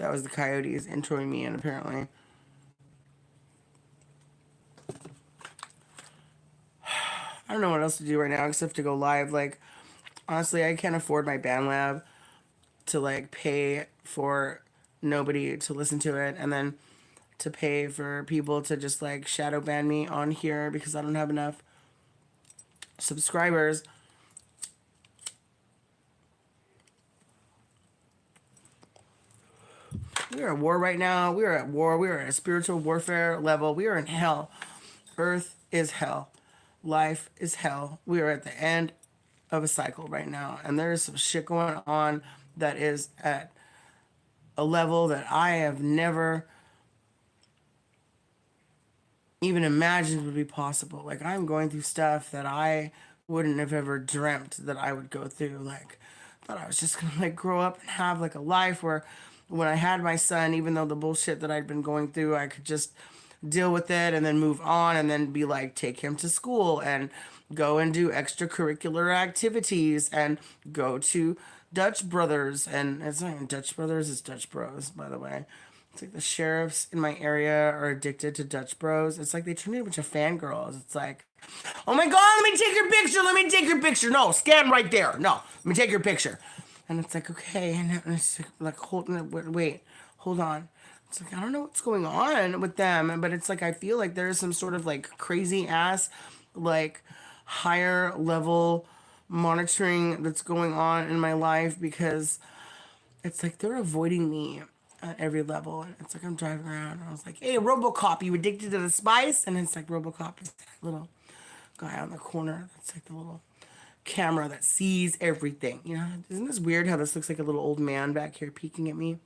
That was the Coyotes introing me in, apparently. I don't know what else to do right now except to go live. Like, honestly, I can't afford my BandLab to like pay for nobody to listen to it and then to pay for people to just like shadow ban me on here because I don't have enough subscribers. We are at war right now. We are at war. We are at a spiritual warfare level. We are in hell. Earth is hell. Life is hell. We are at the end of a cycle right now. And there is some shit going on that is at a level that I have never even imagined would be possible. Like, I'm going through stuff that I wouldn't have ever dreamt that I would go through. Like, I thought I was just gonna like grow up and have like a life where when I had my son, even though the bullshit that I'd been going through, I could just deal with it and then move on and then be like, take him to school and go and do extracurricular activities and go to Dutch Brothers. And it's not even Dutch Brothers, it's Dutch Bros, by the way. It's like the sheriffs in my area are addicted to Dutch Bros. It's like they turn into a bunch of fangirls. It's like, oh my God, let me take your picture. Let me take your picture. No, scan right there. No, let me take your picture. And it's like, okay. And it's like, wait, hold on. It's like, I don't know what's going on with them. But it's like, I feel like there's some sort of like crazy ass, like higher level monitoring that's going on in my life because it's like they're avoiding me at every level. And it's like I'm driving around and I was like, hey, Robocop, you addicted to the spice? And it's like Robocop is that little guy on the corner. That's like the little camera that sees everything. You know, isn't this weird how this looks like a little old man back here peeking at me?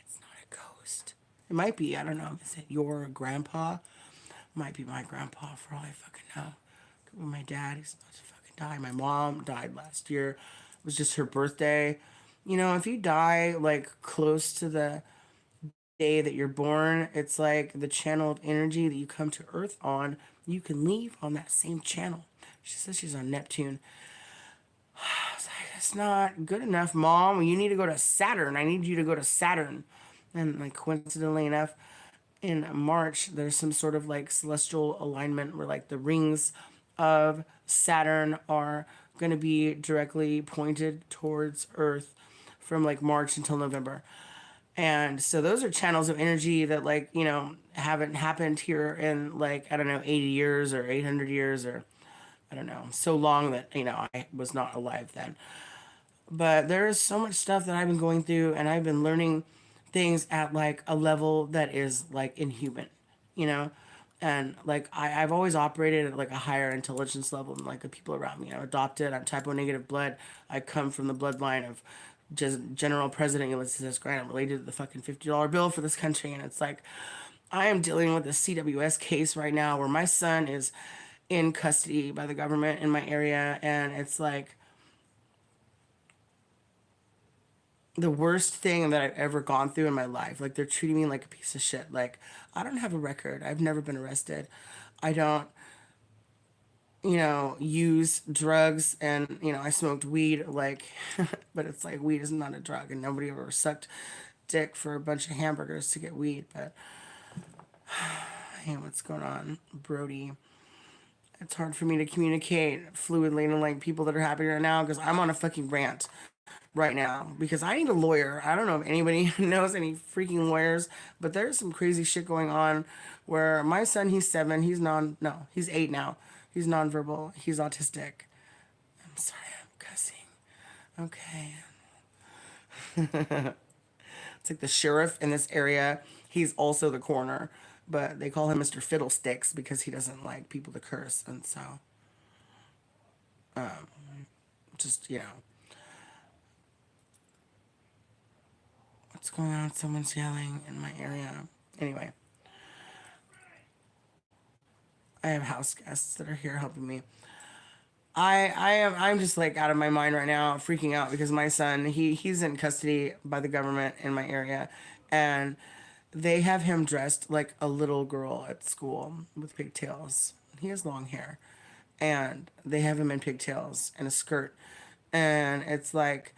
It's not a ghost. It might be. I don't know. Is it your grandpa? Might be my grandpa for all I fucking know. Could be my dad. He's about to fucking die. My mom died last year. It was just her birthday. You know, if you die like close to the day that you're born, it's like the channel of energy that you come to Earth on, you can leave on that same channel. She says she's on Neptune. I was like, that's not good enough, Mom. You need to go to Saturn. I need you to go to Saturn. And like coincidentally enough, in March, there's some sort of like celestial alignment where like the rings of Saturn are going to be directly pointed towards Earth from like March until November. And so those are channels of energy that like, you know, haven't happened here in like, I don't know, 80 years or 800 years or I don't know, so long that, you know, I was not alive then. But there is so much stuff that I've been going through and I've been learning things at like a level that is like inhuman, you know? And like I've always operated at like a higher intelligence level than like the people around me. I'm adopted, I'm type O negative blood. I come from the bloodline of just General President Ulysses S. Grant. I'm related to the fucking $50 bill for this country. And it's like I am dealing with a CWS case right now where my son is in custody by the government in my area. And it's like the worst thing that I've ever gone through in my life. Like they're treating me like a piece of shit. Like I don't have a record. I've never been arrested. I don't, you know, use drugs and, you know, I smoked weed like but it's like weed is not a drug and nobody ever sucked dick for a bunch of hamburgers to get weed, but hey, what's going on, Brody? It's hard for me to communicate fluidly to like people that are happy right now because I'm on a fucking rant right now because I need a lawyer. I don't know if anybody knows any freaking lawyers, but there's some crazy shit going on where my son, he's 7, he's 8 now. He's nonverbal, he's autistic. I'm sorry, I'm cussing. Okay. It's like the sheriff in this area. He's also the coroner, but they call him Mr. Fiddlesticks because he doesn't like people to curse. And so, just, you know, what's going on? Someone's yelling in my area. Anyway, I have house guests that are here helping me. I'm just like out of my mind right now, freaking out because my son he's in custody by the government in my area, and they have him dressed like a little girl at school with pigtails. He has long hair, and they have him in pigtails and a skirt, and it's like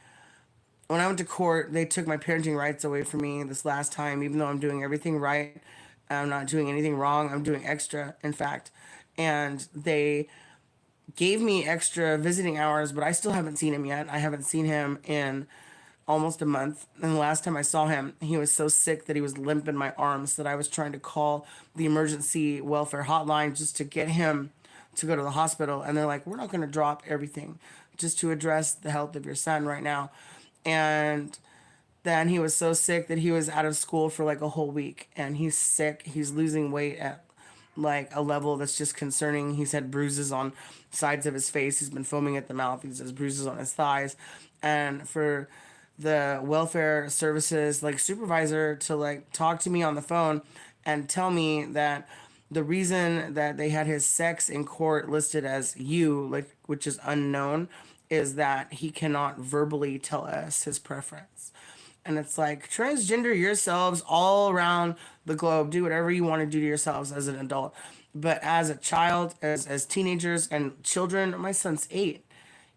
when I went to court, they took my parenting rights away from me this last time, even though I'm doing everything right. I'm not doing anything wrong. I'm doing extra, in fact. And they gave me extra visiting hours, but I still haven't seen him yet. I haven't seen him in almost a month. And the last time I saw him, he was so sick that he was limp in my arms that I was trying to call the emergency welfare hotline just to get him to go to the hospital. And they're like, we're not going to drop everything just to address the health of your son right now. And then he was so sick that he was out of school for like a whole week. And he's sick. He's losing weight at like a level that's just concerning. He's had bruises on sides of his face. He's been foaming at the mouth. He's has bruises on his thighs. And for the welfare services like supervisor to like talk to me on the phone and tell me that the reason that they had his sex in court listed as you, like, which is unknown, is that he cannot verbally tell us his preference. And it's like, transgender yourselves all around the globe. Do whatever you want to do to yourselves as an adult. But as a child, as teenagers and children, my son's 8.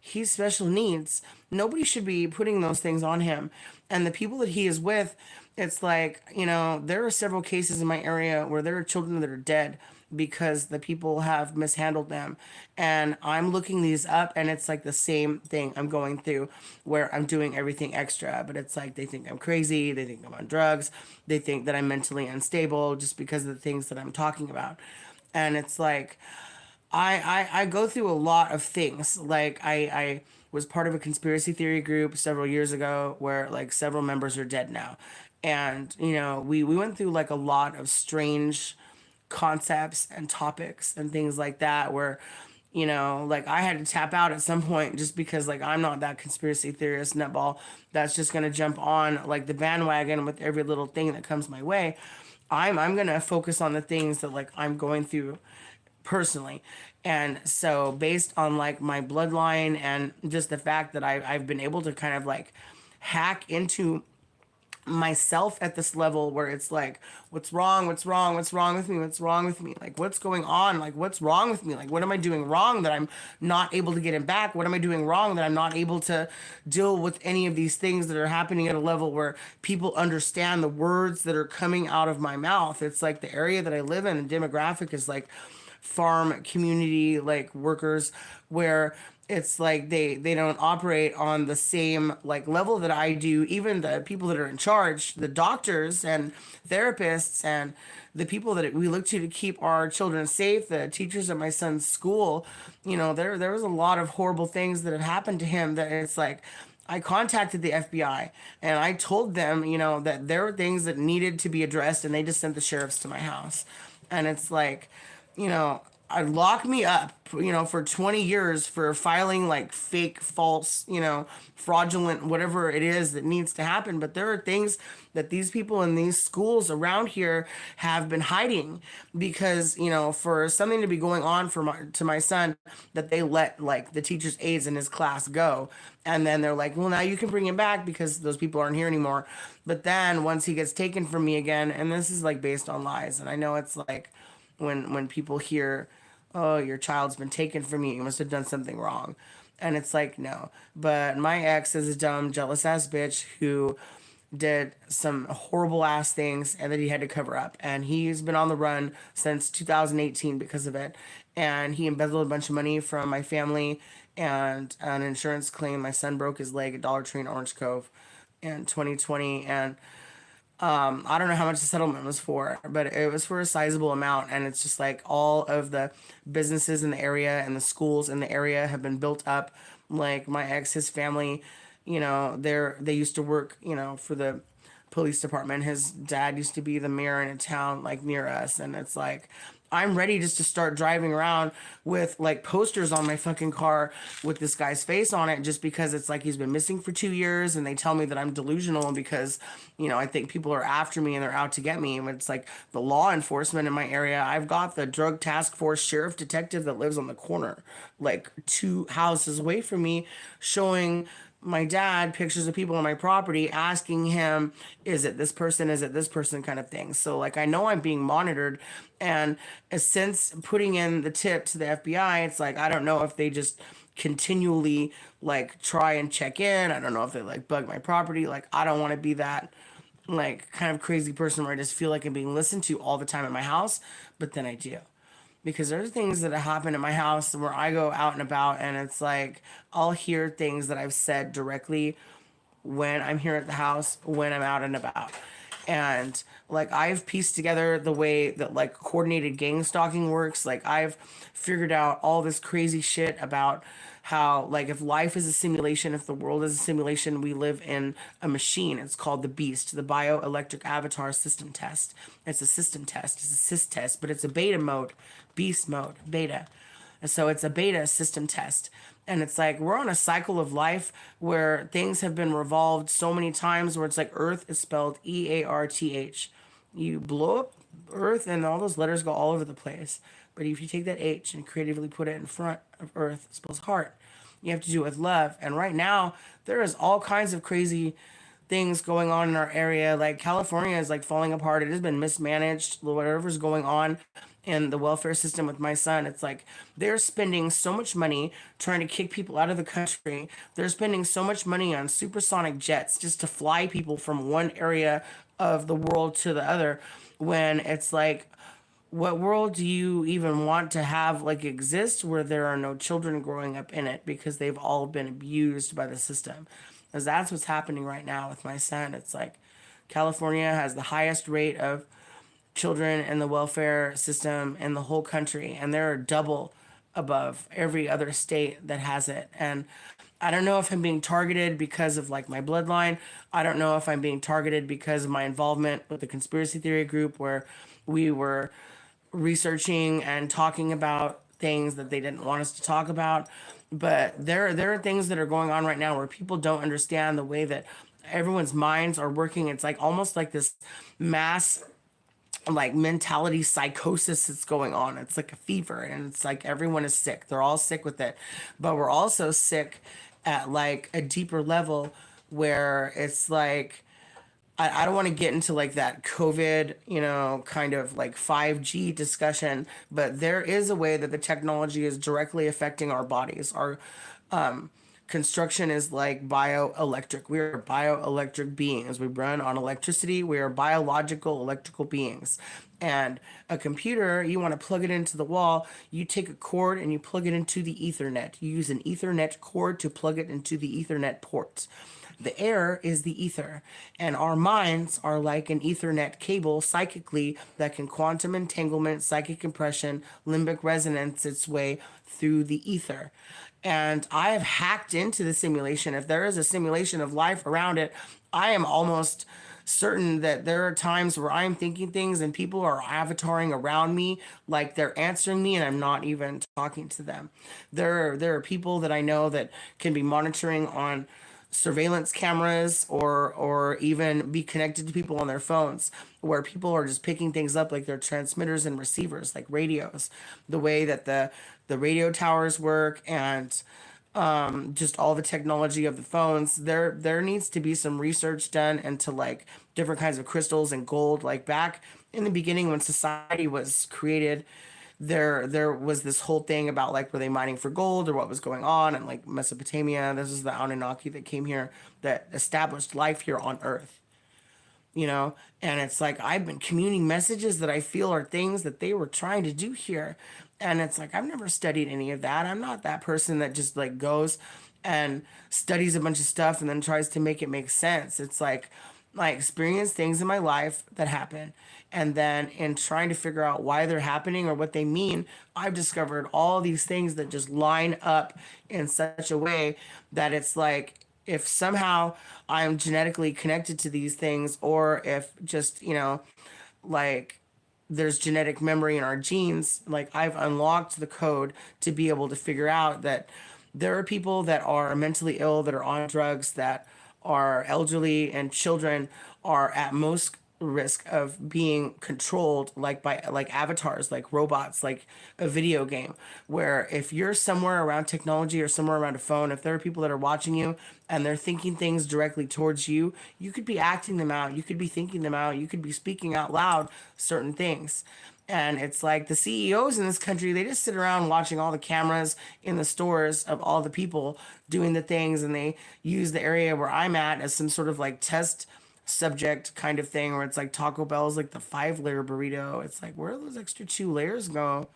He's special needs. Nobody should be putting those things on him. And the people that he is with, it's like, there are several cases in my area where there are children that are dead because the people have mishandled them. And I'm looking these up, and it's like the same thing I'm going through where I'm doing everything extra. But it's like they think I'm crazy. They think I'm on drugs. They think that I'm mentally unstable just because of the things that I'm talking about. And it's like, I go through a lot of things. Like I was part of a conspiracy theory group several years ago where like several members are dead now. And, we went through like a lot of strange concepts and topics and things like that where, like I had to tap out at some point just because like I'm not that conspiracy theorist nutball that's just gonna jump on like the bandwagon with every little thing that comes my way. I'm gonna focus on the things that like I'm going through personally. And so based on like my bloodline and just the fact that I've been able to kind of like hack into myself at this level where it's like, what's wrong with me, what's wrong with me, like what's going on, like what's wrong with me, like what am I doing wrong that I'm not able to get it back, what am I doing wrong that I'm not able to deal with any of these things that are happening at a level where people understand the words that are coming out of my mouth. It's like the area that I live in and demographic is like farm community like workers where it's like they don't operate on the same like level that I do. Even the people that are in charge, the doctors and therapists and the people that we look to keep our children safe, the teachers at my son's school, there was a lot of horrible things that had happened to him that it's like I contacted the FBI and I told them, that there were things that needed to be addressed, and they just sent the sheriffs to my house. And it's like, I lock me up, for 20 years for filing like fake, false, fraudulent, whatever it is that needs to happen. But there are things that these people in these schools around here have been hiding because, for something to be going on to my son, that they let like the teacher's aides in his class go. And then they're like, well, now you can bring him back because those people aren't here anymore. But then once he gets taken from me again, and this is like based on lies, and I know it's like, when people hear, oh, your child's been taken from you, you must have done something wrong. And it's like, no. But my ex is a dumb, jealous ass bitch who did some horrible ass things and that he had to cover up. And he's been on the run since 2018 because of it. And he embezzled a bunch of money from my family and an insurance claim. My son broke his leg at Dollar Tree in Orange Cove in 2020. And I don't know how much the settlement was for, but it was for a sizable amount. And it's just like all of the businesses in the area and the schools in the area have been built up. Like my ex, his family, they used to work, for the police department. His dad used to be the mayor in a town like near us. And it's like, I'm ready just to start driving around with like posters on my fucking car with this guy's face on it just because it's like he's been missing for 2 years and they tell me that I'm delusional because, I think people are after me and they're out to get me. And it's like the law enforcement in my area. I've got the drug task force sheriff detective that lives on the corner, like 2 houses away from me, showing my dad pictures of people on my property asking him, is it this person? Is it this person kind of thing. So like I know I'm being monitored. And since putting in the tip to the FBI, it's like I don't know if they just continually like try and check in. I don't know if they like bug my property. Like I don't want to be that like kind of crazy person where I just feel like I'm being listened to all the time at my house, but then I do. Because there's things that happen in my house where I go out and about and it's like I'll hear things that I've said directly when I'm here at the house, when I'm out and about. And like I've pieced together the way that like coordinated gang stalking works. Like I've figured out all this crazy shit about how like if life is a simulation, if the world is a simulation, we live in a machine. It's called the Beast, the Bioelectric Avatar System Test. It's a system test, it's a sys test, but it's a beta mode, beast mode, beta. And so it's a beta system test. And it's like we're on a cycle of life where things have been revolved so many times where it's like Earth is spelled EARTH. You blow up Earth and all those letters go all over the place. But if you take that H and creatively put it in front of Earth, it spells heart. You have to do it with love. And right now, there is all kinds of crazy things going on in our area. Like California is like falling apart. It has been mismanaged. Whatever's going on in the welfare system with my son, it's like they're spending so much money trying to kick people out of the country. They're spending so much money on supersonic jets just to fly people from one area of the world to the other. When it's like, what world do you even want to have like exist where there are no children growing up in it because they've all been abused by the system? Because that's what's happening right now with my son. It's like California has the highest rate of children in the welfare system in the whole country, and they're double above every other state that has it. And I don't know if I'm being targeted because of like my bloodline. I don't know if I'm being targeted because of my involvement with the conspiracy theory group where we were researching and talking about things that they didn't want us to talk about. But there are things that are going on right now where people don't understand the way that everyone's minds are working. It's like almost like this mass like mentality psychosis that's going on. It's like a fever and it's like everyone is sick. They're all sick with it. But we're also sick at like a deeper level where it's like I don't want to get into like that COVID, kind of like 5G discussion, but there is a way that the technology is directly affecting our bodies. Our construction is like bioelectric. We are bioelectric beings. We run on electricity. We are biological electrical beings. And a computer, you want to plug it into the wall, you take a cord and you plug it into the Ethernet. You use an Ethernet cord to plug it into the Ethernet ports. The air is the ether, and our minds are like an Ethernet cable psychically that can quantum entanglement, psychic compression, limbic resonance its way through the ether. And I have hacked into the simulation. If there is a simulation of life around it, I am almost certain that there are times where I'm thinking things and people are avataring around me like they're answering me and I'm not even talking to them. There are people that I know that can be monitoring on surveillance cameras or even be connected to people on their phones where people are just picking things up like they're transmitters and receivers like radios, the way that the radio towers work and just all the technology of the phones. There needs to be some research done into like different kinds of crystals and gold. Like back in the beginning when society was created, there was this whole thing about like were they mining for gold or what was going on, and like Mesopotamia, this is the Anunnaki that came here that established life here on Earth, and it's like I've been communing messages that I feel are things that they were trying to do here. And it's like I've never studied any of that. I'm not that person that just like goes and studies a bunch of stuff and then tries to make it make sense. It's like I experience things in my life that happen, and then in trying to figure out why they're happening or what they mean, I've discovered all these things that just line up in such a way that it's like if somehow I'm genetically connected to these things, or if just, like there's genetic memory in our genes, like I've unlocked the code to be able to figure out that there are people that are mentally ill, that are on drugs, that are elderly, and children are at most risk of being controlled like by like avatars, like robots, like a video game, where if you're somewhere around technology or somewhere around a phone, if there are people that are watching you and they're thinking things directly towards you, you could be acting them out, you could be thinking them out, you could be speaking out loud certain things. And it's like the CEOs in this country, they just sit around watching all the cameras in the stores of all the people doing the things, and they use the area where I'm at as some sort of like test subject kind of thing, where it's like Taco Bell's like the 5 layer burrito. It's like, where do those extra 2 layers go?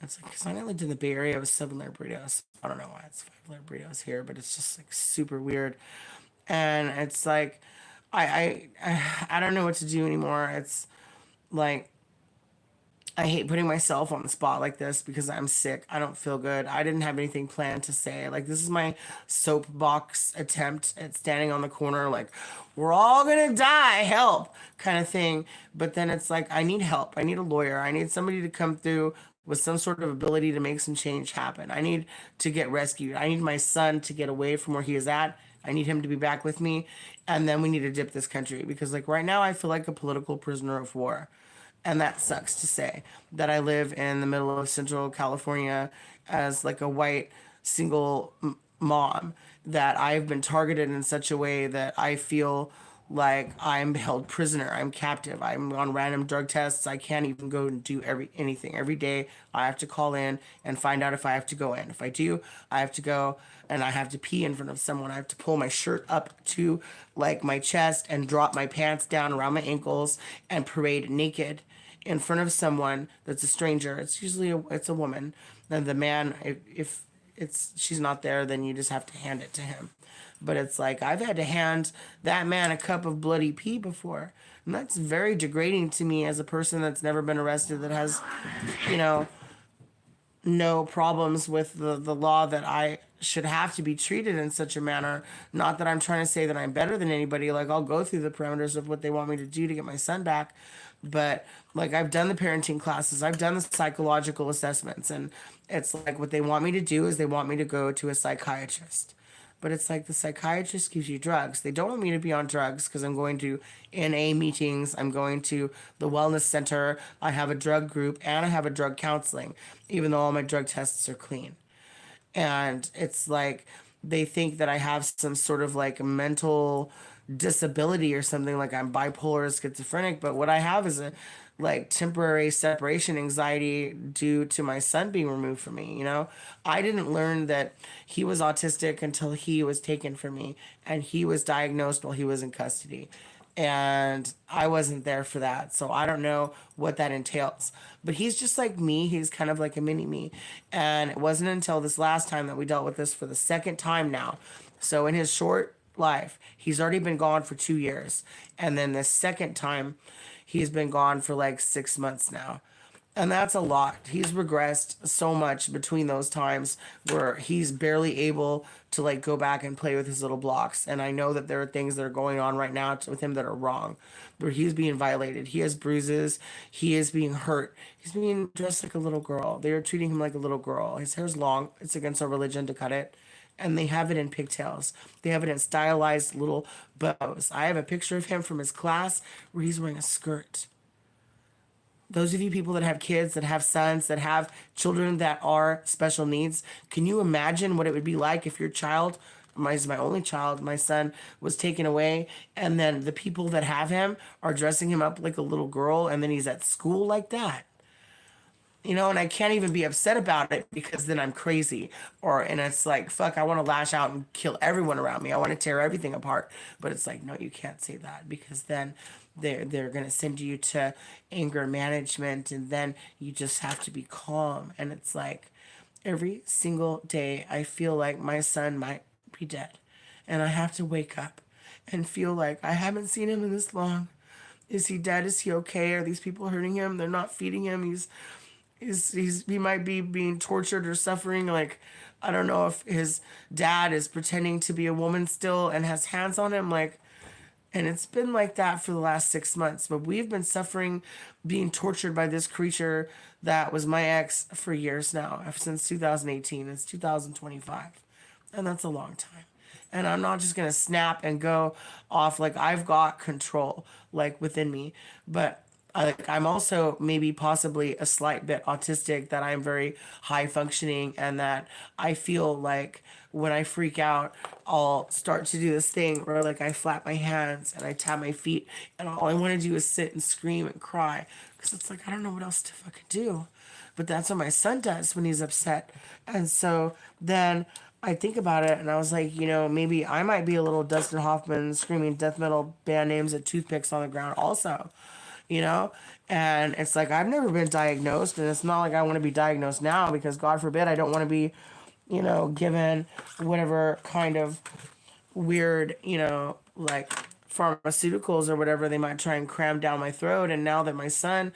It's like, because I lived in the Bay Area with 7 layer burritos. I don't know why it's 5 layer burritos here, but it's just like super weird. And it's like, I don't know what to do anymore. It's like, I hate putting myself on the spot like this because I'm sick. I don't feel good. I didn't have anything planned to say. Like, this is my soapbox attempt at standing on the corner, like, we're all gonna die, help, kind of thing. But then it's like, I need help. I need a lawyer. I need somebody to come through with some sort of ability to make some change happen. I need to get rescued. I need my son to get away from where he is at. I need him to be back with me. And then we need to dip this country because, like, right now, I feel like a political prisoner of war. And that sucks to say that I live in the middle of Central California as like a white single mom, that I've been targeted in such a way that I feel like I'm held prisoner. I'm captive. I'm on random drug tests. I can't even go and do anything. Every day I have to call in and find out if I have to go in. If I do, I have to go and I have to pee in front of someone. I have to pull my shirt up to like my chest and drop my pants down around my ankles and parade naked in front of someone that's a stranger. It's usually it's a woman. Then the man, if it's she's not there, then you just have to hand it to him. But it's like, I've had to hand that man a cup of bloody pee before. And that's very degrading to me as a person that's never been arrested, that has, you know, no problems with the law, that I should have to be treated in such a manner. Not that I'm trying to say that I'm better than anybody. Like, I'll go through the parameters of what they want me to do to get my son back. But like, I've done the parenting classes, I've done the psychological assessments, and it's like, what they want me to do is they want me to go to a psychiatrist. But it's like, the psychiatrist gives you drugs. They don't want me to be on drugs because I'm going to NA meetings, I'm going to the wellness center, I have a drug group, and I have a drug counseling, even though all my drug tests are clean. And it's like, they think that I have some sort of like mental disability or something, like I'm bipolar or schizophrenic. But what I have is a like temporary separation anxiety due to my son being removed from me. I didn't learn that he was autistic until he was taken from me, and he was diagnosed while he was in custody, and I wasn't there for that. So I don't know what that entails. But he's just like me. He's kind of like a mini me. And it wasn't until this last time that we dealt with this for the second time now. So in his short life, he's already been gone for 2 years. And then the second time, he's been gone for like 6 months now. And that's a lot. He's regressed so much between those times where he's barely able to like go back and play with his little blocks. And I know that there are things that are going on right now with him that are wrong, where he's being violated. He has bruises. He is being hurt. He's being dressed like a little girl. They are treating him like a little girl. His hair's long. It's against our religion to cut it. And they have it in pigtails. They have it in stylized little bows. I have a picture of him from his class where he's wearing a skirt. Those of you people that have kids, that have sons, that have children that are special needs, can you imagine what it would be like if your child, my only child, my son, was taken away, and then the people that have him are dressing him up like a little girl, and then he's at school like that? And I can't even be upset about it because then I'm crazy. And it's like, fuck, I want to lash out and kill everyone around me. I want to tear everything apart. But it's like, no, you can't say that, because then they're going to send you to anger management, and then you just have to be calm. And it's like, every single day I feel like my son might be dead, and I have to wake up and feel like, I haven't seen him in this long. Is he dead? Is he okay? Are these people hurting him? They're not feeding him. He might be being tortured or suffering. Like, I don't know if his dad is pretending to be a woman still and has hands on him. Like, and it's been like that for the last 6 months. But we've been suffering, being tortured by this creature that was my ex for years now, since 2018. It's 2025. And that's a long time. and I'm not just gonna snap and go off. Like I've got control like within me, but I'm also maybe possibly a slight bit autistic, that I'm very high functioning, and that I feel like when I freak out, I'll start to do this thing where like I flap my hands and I tap my feet, and all I want to do is sit and scream and cry because it's like I don't know what else to fucking do. But that's what my son does when he's upset. And so then I think about it and I was like, maybe I might be a little Dustin Hoffman screaming death metal band names at toothpicks on the ground also, you know? And it's like, I've never been diagnosed, and it's not like I want to be diagnosed now because God forbid I don't want to be, given whatever kind of weird, like pharmaceuticals or whatever they might try and cram down my throat. And now that my son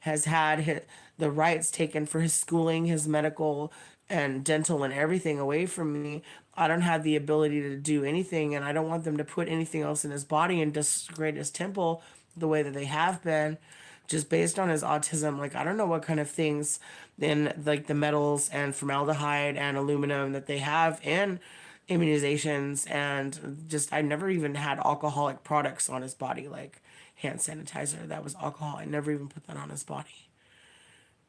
has had the rights taken for his schooling, his medical and dental and everything away from me, I don't have the ability to do anything. And I don't want them to put anything else in his body and desecrate his temple the way that they have been, just based on his autism. Like I don't know what kind of things in like the metals and formaldehyde and aluminum that they have in immunizations, and just I never even had alcoholic products on his body, like hand sanitizer that was alcohol. I never even put that on his body.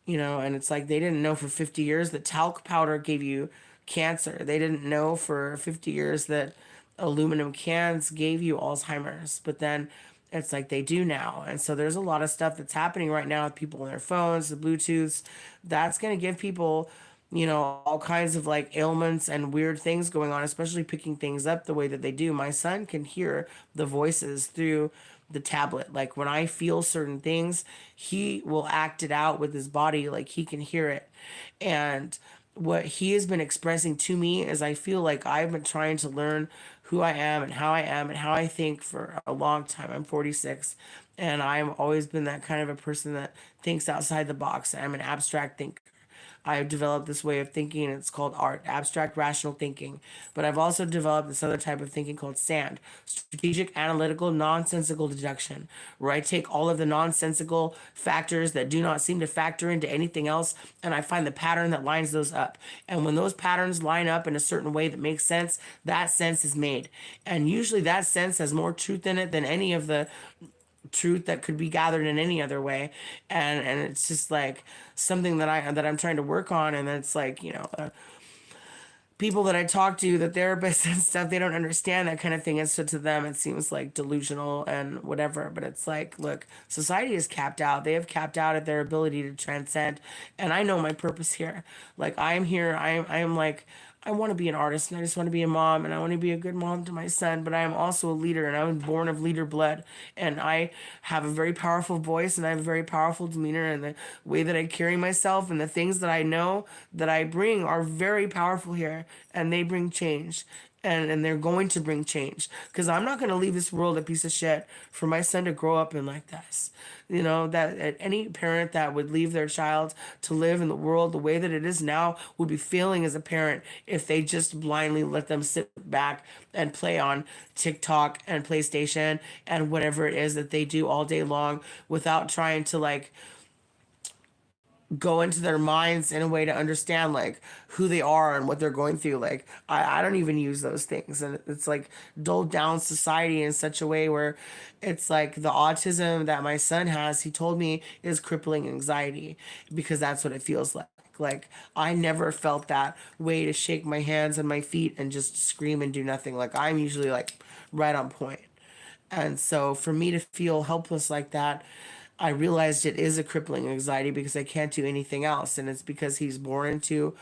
And it's like they didn't know for 50 years that talc powder gave you cancer. They didn't know for 50 years that aluminum cans gave you Alzheimer's. But then it's like they do now. And so there's a lot of stuff that's happening right now with people on their phones, the Bluetooths, that's going to give people, all kinds of like ailments and weird things going on, especially picking things up the way that they do. My son can hear the voices through the tablet. Like when I feel certain things, he will act it out with his body, like he can hear it. And what he has been expressing to me is I feel like I've been trying to learn who I am and how I think for a long time. I'm 46, and I've always been that kind of a person that thinks outside the box. I'm an abstract thinker. I've developed this way of thinking, and it's called art, abstract rational thinking. But I've also developed this other type of thinking called SAND, strategic, analytical, nonsensical deduction, where I take all of the nonsensical factors that do not seem to factor into anything else, and I find the pattern that lines those up. And when those patterns line up in a certain way that makes sense, that sense is made. And usually that sense has more truth in it than any of the truth that could be gathered in any other way. And it's just like something that I'm trying to work on. And it's like, people that I talk to, the therapists and stuff, they don't understand that kind of thing. And so to them, it seems like delusional and whatever. But it's like, look, society is capped out. They have capped out at their ability to transcend. And I know my purpose here. Like I am here. I am like, I want to be an artist, and I just want to be a mom, and I want to be a good mom to my son, but I am also a leader, and I was born of leader blood, and I have a very powerful voice, and I have a very powerful demeanor, and the way that I carry myself and the things that I know that I bring are very powerful here, and they bring change. And they're going to bring change, because I'm not going to leave this world a piece of shit for my son to grow up in like this. That any parent that would leave their child to live in the world the way that it is now would be failing as a parent if they just blindly let them sit back and play on TikTok and PlayStation and whatever it is that they do all day long without trying to like go into their minds in a way to understand like who they are and what they're going through. Like I don't even use those things, and it's like dulled down society in such a way where it's like the autism that my son has, he told me, is crippling anxiety, because that's what it feels like. Like I never felt that way to shake my hands and my feet and just scream and do nothing. Like I'm usually like right on point. And so for me to feel helpless like that, I realized it is a crippling anxiety because I can't do anything else. And it's because he's born into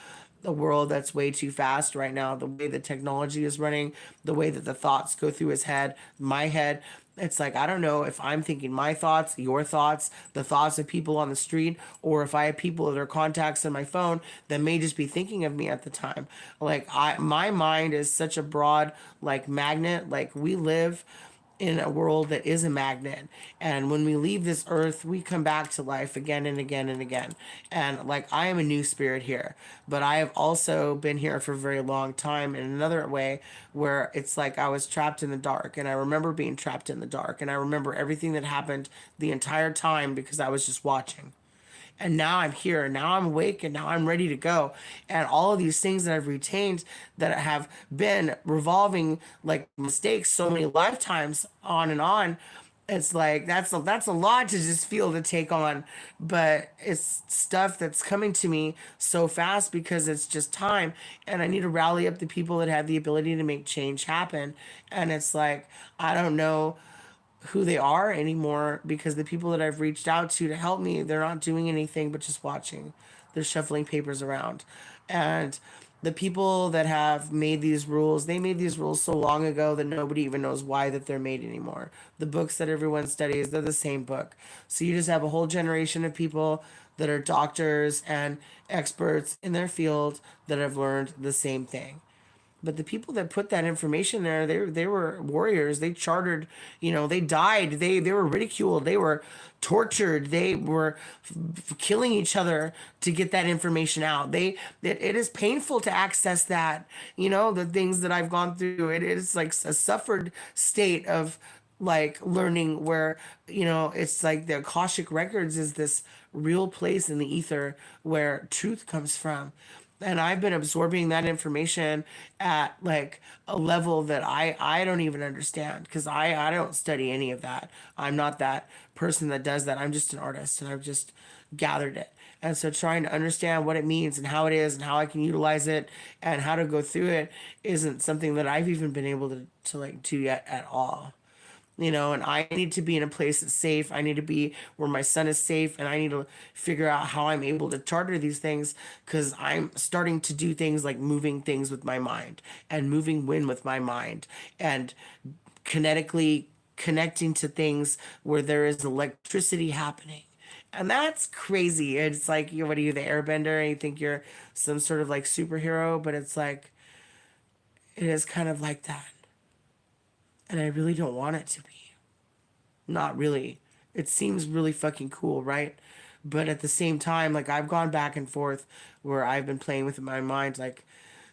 a world that's way too fast right now. The way the technology is running, the way that the thoughts go through his head, my head. It's like, I don't know if I'm thinking my thoughts, your thoughts, the thoughts of people on the street, or if I have people that are contacts on my phone that may just be thinking of me at the time. Like my mind is such a broad, like magnet. Like we live in a world that is a magnet, and when we leave this earth we come back to life again and again and again. And like I am a new spirit here, but I have also been here for a very long time in another way, where it's like I was trapped in the dark, and I remember being trapped in the dark, and I remember everything that happened the entire time because I was just watching. And now I'm here, and now I'm awake, and now I'm ready to go. And all of these things that I've retained that have been revolving like mistakes so many lifetimes on and on, it's like that's a lot to just feel to take on, but it's stuff that's coming to me so fast because it's just time, and I need to rally up the people that have the ability to make change happen. And it's like I don't know who they are anymore because the people that I've reached out to help me, they're not doing anything but just watching. They're shuffling papers around. And the people that have made these rules, they made these rules so long ago that nobody even knows why that they're made anymore. The books that everyone studies, they're the same book. So you just have a whole generation of people that are doctors and experts in their field that have learned the same thing. But the people that put that information there, they were warriors. They chartered, they died. They were ridiculed. They were tortured. They were killing each other to get that information out. It is painful to access that. The things that I've gone through. It is like a suffered state of like learning where it's like the Akashic records is this real place in the ether where truth comes from. And I've been absorbing that information at like a level that I don't even understand because I don't study any of that. I'm not that person that does that. I'm just an artist and I've just gathered it. And so trying to understand what it means and how it is and how I can utilize it and how to go through it isn't something that I've even been able to like do yet at all. And I need to be in a place that's safe. I need to be where my son is safe, and I need to figure out how I'm able to charter these things because I'm starting to do things like moving things with my mind and moving wind with my mind and kinetically connecting to things where there is electricity happening. And that's crazy. It's like, what are you, the airbender? And you think you're some sort of like superhero, but it's like, it is kind of like that. And I really don't want it to be. Not really. It seems really fucking cool, right? But at the same time, like I've gone back and forth where I've been playing with my mind, like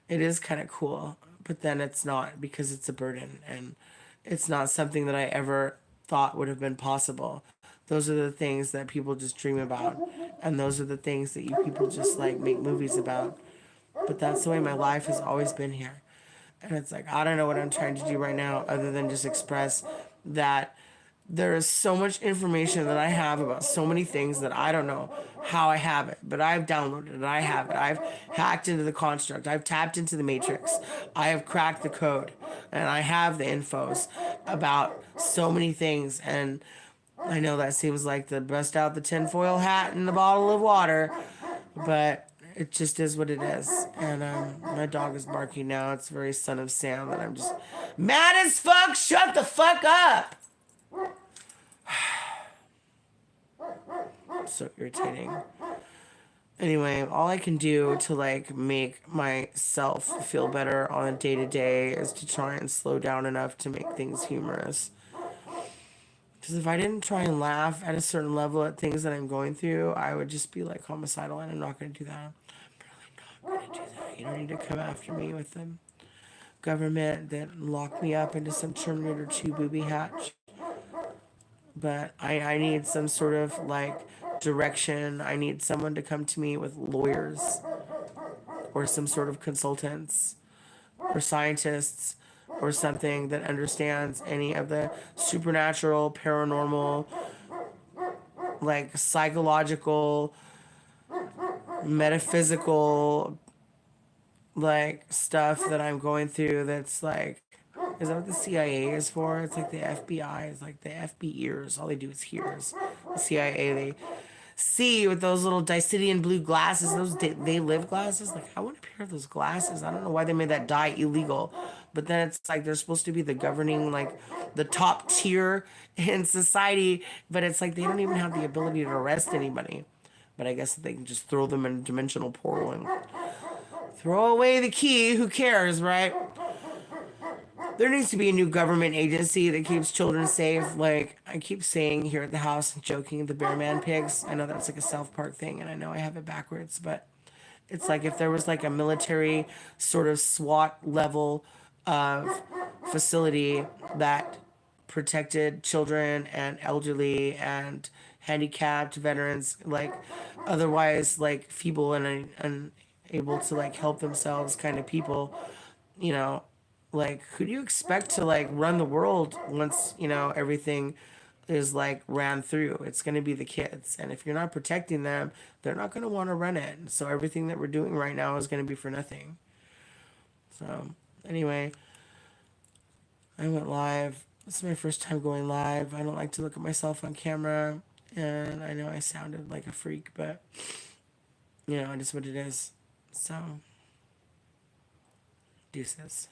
it is kind of cool, but then it's not because it's a burden and it's not something that I ever thought would have been possible. Those are the things that people just dream about, and those are the things that you people just like make movies about. But that's the way my life has always been here. And it's like, I don't know what I'm trying to do right now other than just express that there is so much information that I have about so many things that I don't know how I have it, but I've downloaded it. I have it. I've hacked into the construct. I've tapped into the matrix. I have cracked the code, and I have the infos about so many things. And I know that seems like the bust out the tinfoil hat and the bottle of water, but it just is what it is. And my dog is barking now. It's very Son of Sam that I'm just mad as fuck. Shut the fuck up. So irritating. Anyway, all I can do to like make myself feel better on a day to day is to try and slow down enough to make things humorous. Because if I didn't try and laugh at a certain level at things that I'm going through, I would just be like homicidal, and I'm not going to do that. I'm really not going to do that. You don't need to come after me with the government that locked me up into some Terminator 2 booby hatch. But I need some sort of like direction. I need someone to come to me with lawyers or some sort of consultants or scientists or something that understands any of the supernatural, paranormal, like psychological, metaphysical, like stuff that I'm going through that's like, is that what the CIA is for? It's like the FBI is like the FB ears. All they do is hears. The CIA, they see with those little Dicidian blue glasses, those they live glasses. Like, I want a pair of those glasses. I don't know why they made that dye illegal. But then it's like they're supposed to be the governing, like the top tier in society. But it's like they don't even have the ability to arrest anybody. But I guess they can just throw them in a dimensional portal and throw away the key. Who cares, right? There needs to be a new government agency that keeps children safe. Like I keep saying here at the house, joking, the Bearman pigs. I know that's like a South Park thing, and I know I have it backwards, but it's like if there was like a military sort of SWAT level of facility that protected children and elderly and handicapped veterans, like otherwise like feeble and able to like help themselves kind of people, you know, like who do you expect to like run the world once, everything is like ran through? It's going to be the kids. And if you're not protecting them, they're not going to want to run it. So everything that we're doing right now is going to be for nothing. So anyway, I went live. This is my first time going live. I don't like to look at myself on camera. And I know I sounded like a freak, but it is what it is. So, deuces.